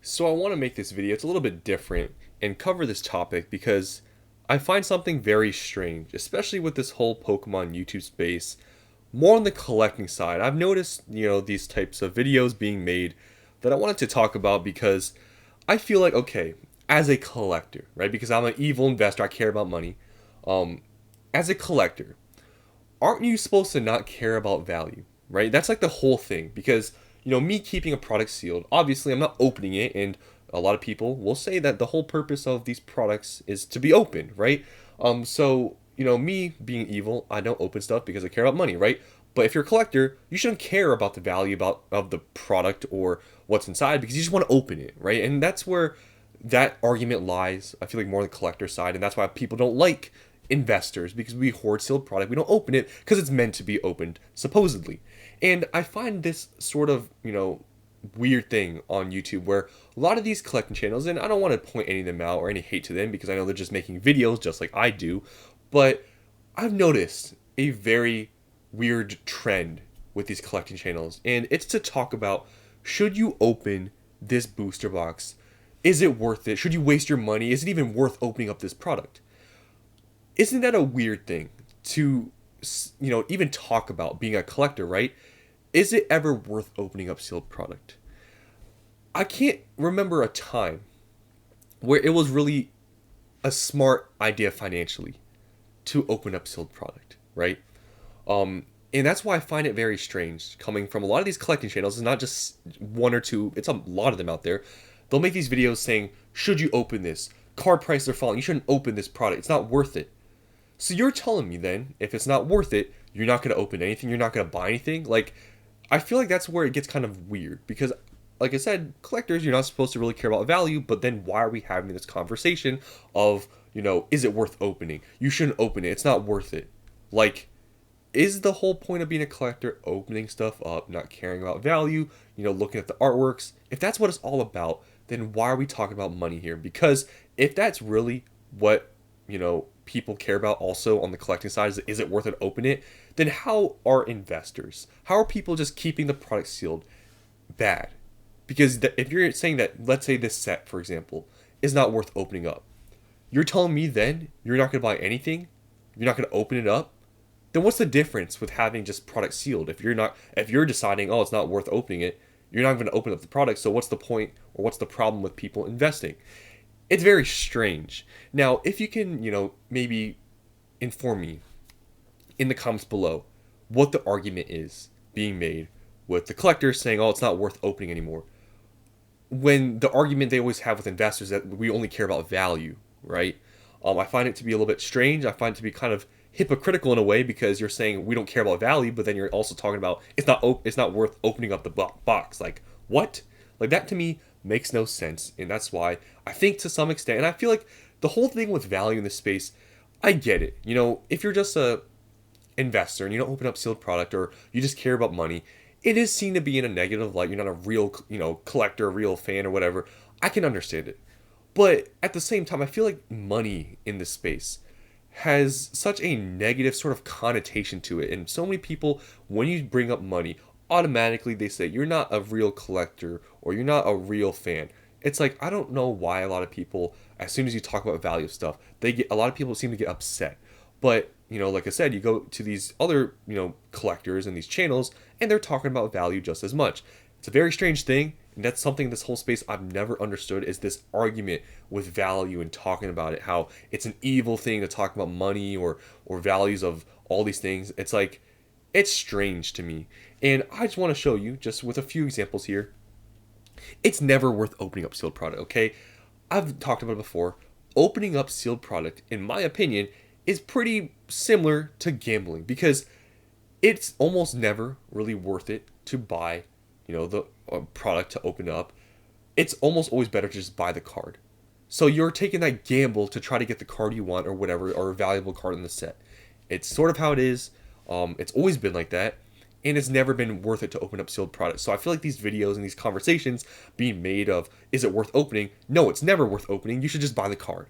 So I want to make this video, it's a little bit different, and cover this topic because I find something very strange, especially with this whole Pokemon YouTube space, more on the collecting side. I've noticed, these types of videos being made that I wanted to talk about because I feel like, okay, as a collector, right? Because I'm an evil investor, I care about money. Um, as a collector, aren't you supposed to not care about value, right? That's like the whole thing because, me keeping a product sealed, obviously I'm not opening it, and a lot of people will say that the whole purpose of these products is to be opened, right? Me being evil, I don't open stuff because I care about money, right? But if you're a collector, you shouldn't care about the value of the product or what's inside because you just want to open it, right? And that's where that argument lies. I feel like more on the collector side, and that's why people don't like investors because we hoard sealed product. We don't open it because it's meant to be opened, supposedly. And I find this sort of, weird thing on YouTube where a lot of these collecting channels, and I don't want to point any of them out or any hate to them because I know they're just making videos just like I do, but I've noticed a very weird trend with these collecting channels, and it's to talk about, should you open this booster box? Is it worth it? Should you waste your money? Is it even worth opening up this product? Isn't that a weird thing to, even talk about being a collector, right? Is it ever worth opening up sealed product? I can't remember a time where it was really a smart idea financially to open up sealed product, right? And that's why I find it very strange coming from a lot of these collecting channels. It's not just one or two, it's a lot of them out there. They'll make these videos saying, should you open this? Card prices are falling. You shouldn't open this product. It's not worth it. So you're telling me then, if it's not worth it, you're not going to open anything, you're not going to buy anything? Like, I feel like that's where it gets kind of weird because, like I said, collectors, you're not supposed to really care about value, but then why are we having this conversation of, is it worth opening? You shouldn't open it. It's not worth it. Like, is the whole point of being a collector opening stuff up, not caring about value, looking at the artworks? If that's what it's all about, then why are we talking about money here? Because if that's really what, people care about also on the collecting side, is it worth it to open it? Then how are investors, how are people just keeping the product sealed bad? Because if you're saying that, let's say this set, for example, is not worth opening up, you're telling me then you're not going to buy anything? You're not going to open it up? Then what's the difference with having just product sealed? If you're deciding, oh, it's not worth opening it, you're not going to open up the product. So what's the point, or what's the problem with people investing? It's very strange. Now, if you can, maybe inform me in the comments below what the argument is being made with the collectors saying, oh, it's not worth opening anymore, when the argument they always have with investors that we only care about value, right? I find it to be a little bit strange. I find it to be kind of hypocritical in a way because you're saying we don't care about value, but then you're also talking about it's not worth opening up the box. Like, what? Like, that to me makes no sense, and that's why I think to some extent, and I feel like the whole thing with value in this space, I get it. If you're just a investor and you don't open up sealed product, or you just care about money, it is seen to be in a negative light. You're not a real, collector, a real fan or whatever. I can understand it. But at the same time, I feel like money in this space has such a negative sort of connotation to it. And so many people, when you bring up money, automatically they say you're not a real collector or you're not a real fan. It's like, I don't know why a lot of people, as soon as you talk about value stuff, a lot of people seem to get upset. But, like I said, you go to these other, collectors and these channels, and they're talking about value just as much. It's a very strange thing. And that's something, this whole space I've never understood, is this argument with value and talking about it, how it's an evil thing to talk about money or values of all these things. It's like, it's strange to me. And I just want to show you, just with a few examples here, it's never worth opening up sealed product, okay? I've talked about it before. Opening up sealed product, in my opinion, is pretty similar to gambling because it's almost never really worth it to buy, the product to open up. It's almost always better to just buy the card. So you're taking that gamble to try to get the card you want or whatever, or a valuable card in the set. It's sort of how it is. It's always been like that. And it's never been worth it to open up sealed products. So I feel like these videos and these conversations being made of, is it worth opening? No, it's never worth opening. You should just buy the card.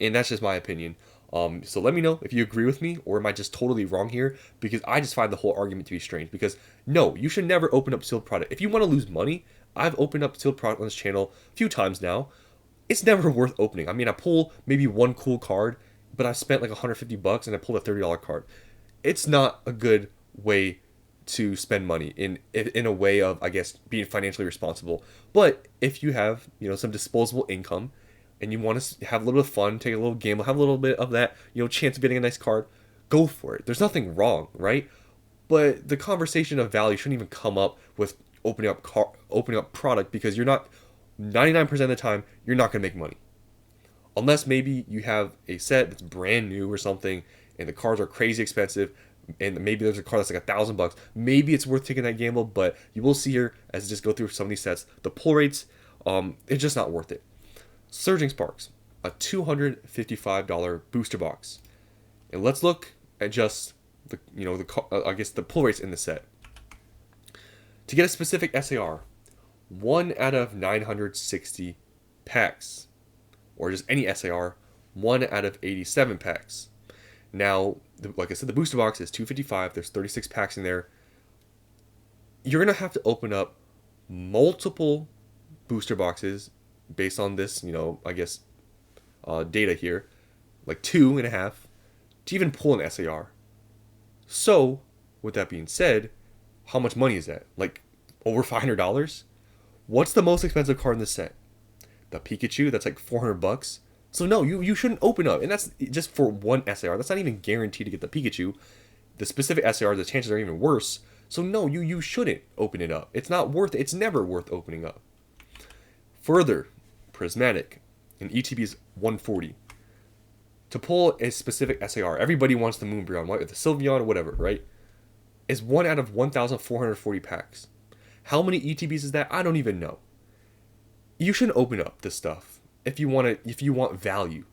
And that's just my opinion. So let me know if you agree with me, or am I just totally wrong here? Because I just find the whole argument to be strange. Because no, you should never open up sealed product. If you want to lose money, I've opened up sealed product on this channel a few times now. It's never worth opening. I mean, I pull maybe one cool card, but I spent like $150 and I pulled a $30 card. It's not a good way to spend money in a way of, I guess, being financially responsible. But if you have, some disposable income and you want to have a little bit of fun, take a little gamble, have a little bit of that, chance of getting a nice card, go for it. There's nothing wrong, right? But the conversation of value shouldn't even come up with opening up product, because you're not 99% of the time you're not going to make money. Unless maybe you have a set that's brand new or something and the cards are crazy expensive, and maybe there's a card that's like $1,000. Maybe it's worth taking that gamble, but you will see here as I just go through some of these sets, the pull rates, it's just not worth it. Surging Sparks, a $255 booster box. And let's look at just the pull rates in the set. To get a specific SAR, 1 out of 960 packs, or just any SAR, 1 out of 87 packs. Now, like I said, the booster box is 255. There's 36 packs in there. You're going to have to open up multiple booster boxes based on this, data here, like 2.5, to even pull an SAR. So, with that being said, how much money is that? Like, over $500? What's the most expensive card in the set? The Pikachu, that's like $400. So no, you shouldn't open up. And that's just for one SAR. That's not even guaranteed to get the Pikachu. The specific SAR, the chances are even worse. So no, you shouldn't open it up. It's not worth it. It's never worth opening up. Further, Prismatic, an ETB is 140. To pull a specific SAR, everybody wants the Moonbreon, the Sylveon, or whatever, right? Is 1 out of 1,440 packs. How many ETBs is that? I don't even know. You shouldn't open up this stuff if you want value.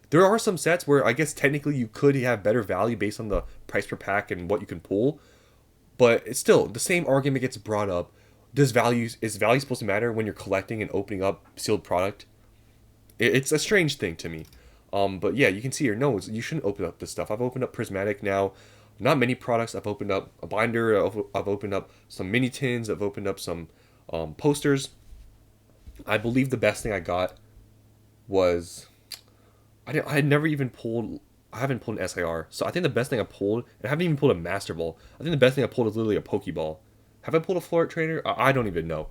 There are some sets where I guess technically you could have better value based on the price per pack and what you can pull, but it's still the same argument gets brought up. Is value supposed to matter when you're collecting and opening up sealed product? It's a strange thing to me. But yeah, you can see here, no, you shouldn't open up this stuff. I've opened up Prismatic now. Not many products. I've opened up a binder. I've opened up some mini tins. I've opened up some posters. I believe the best thing I got was I haven't pulled an SIR. So I think the best thing I pulled, and I haven't even pulled a Master Ball. I think the best thing I pulled is literally a Pokeball. Have I pulled a Floret Trainer? I don't even know.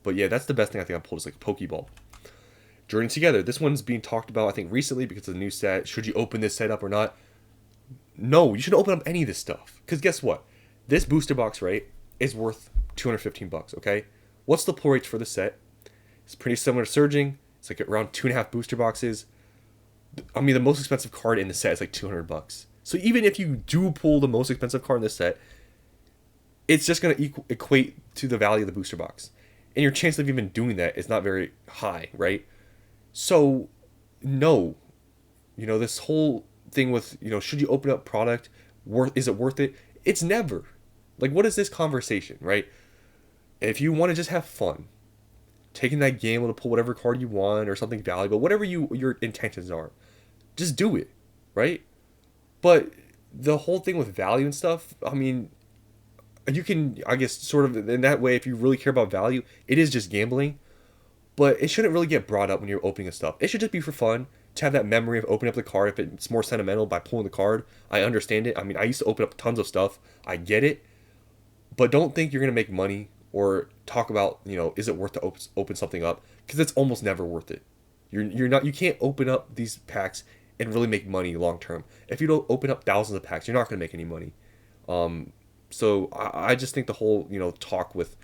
But yeah, that's the best thing I think I pulled is like a Pokeball. Journey Together. This one's being talked about, I think, recently because of the new set. Should you open this set up or not? No, you shouldn't open up any of this stuff. Because guess what? This booster box, right, is worth $215, okay? What's the pull rates for the set? It's pretty similar to Surging. It's like around 2.5 booster boxes. I mean, the most expensive card in the set is like $200. So even if you do pull the most expensive card in the set, it's just going to equate to the value of the booster box. And your chance of even doing that is not very high, right? So, no. This whole thing with, should you open up product? Is it worth it? It's never. Like, what is this conversation, right? If you want to just have fun, taking that gamble to pull whatever card you want or something valuable, whatever your intentions are, just do it, right? But the whole thing with value and stuff, I mean, you can, I guess, sort of in that way, if you really care about value, it is just gambling. But it shouldn't really get brought up when you're opening stuff. It should just be for fun, to have that memory of opening up the card. If it's more sentimental by pulling the card, I understand it. I mean, I used to open up tons of stuff. I get it. But don't think you're going to make money or talk about, is it worth to open something up? Because it's almost never worth it. You can't open up these packs and really make money long term. If you don't open up thousands of packs, you're not going to make any money. So I just think the whole, talk with,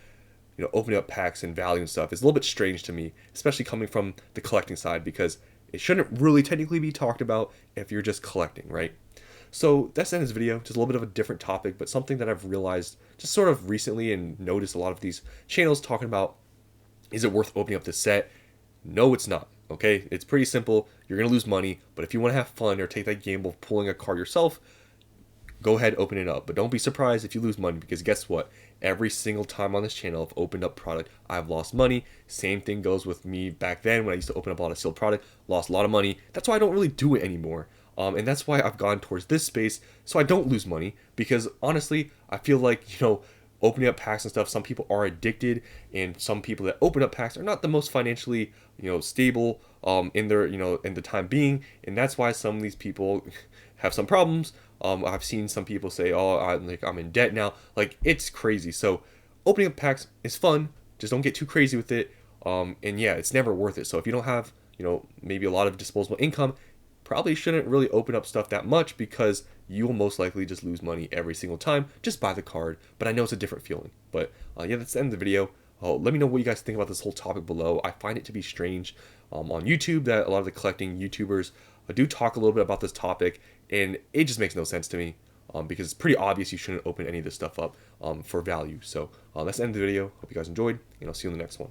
opening up packs and value and stuff is a little bit strange to me, especially coming from the collecting side, because it shouldn't really technically be talked about if you're just collecting, right? So that's the end of this video. Just a little bit of a different topic, but something that I've realized just sort of recently and noticed a lot of these channels talking about, is it worth opening up this set? No, it's not. Okay, it's pretty simple. You're going to lose money, but if you want to have fun or take that gamble of pulling a card yourself, go ahead, open it up. But don't be surprised if you lose money, because guess what? Every single time on this channel I've opened up product, I've lost money. Same thing goes with me back then when I used to open up a lot of sealed product, lost a lot of money. That's why I don't really do it anymore. And that's why I've gone towards this space, so I don't lose money, because honestly, I feel like, opening up packs and stuff. Some people are addicted, and some people that open up packs are not the most financially, stable in their, in the time being, and that's why some of these people have some problems. I've seen some people say, "Oh, I'm in debt now." Like, it's crazy. So opening up packs is fun. Just don't get too crazy with it. And yeah, it's never worth it. So if you don't have, maybe a lot of disposable income, probably shouldn't really open up stuff that much, because you will most likely just lose money every single time. Just buy the card. But I know it's a different feeling. But yeah, that's the end of the video. Let me know what you guys think about this whole topic below. I find it to be strange on YouTube that a lot of the collecting YouTubers do talk a little bit about this topic, and it just makes no sense to me, because it's pretty obvious you shouldn't open any of this stuff up for value. So that's the end of the video. Hope you guys enjoyed, and I'll see you in the next one.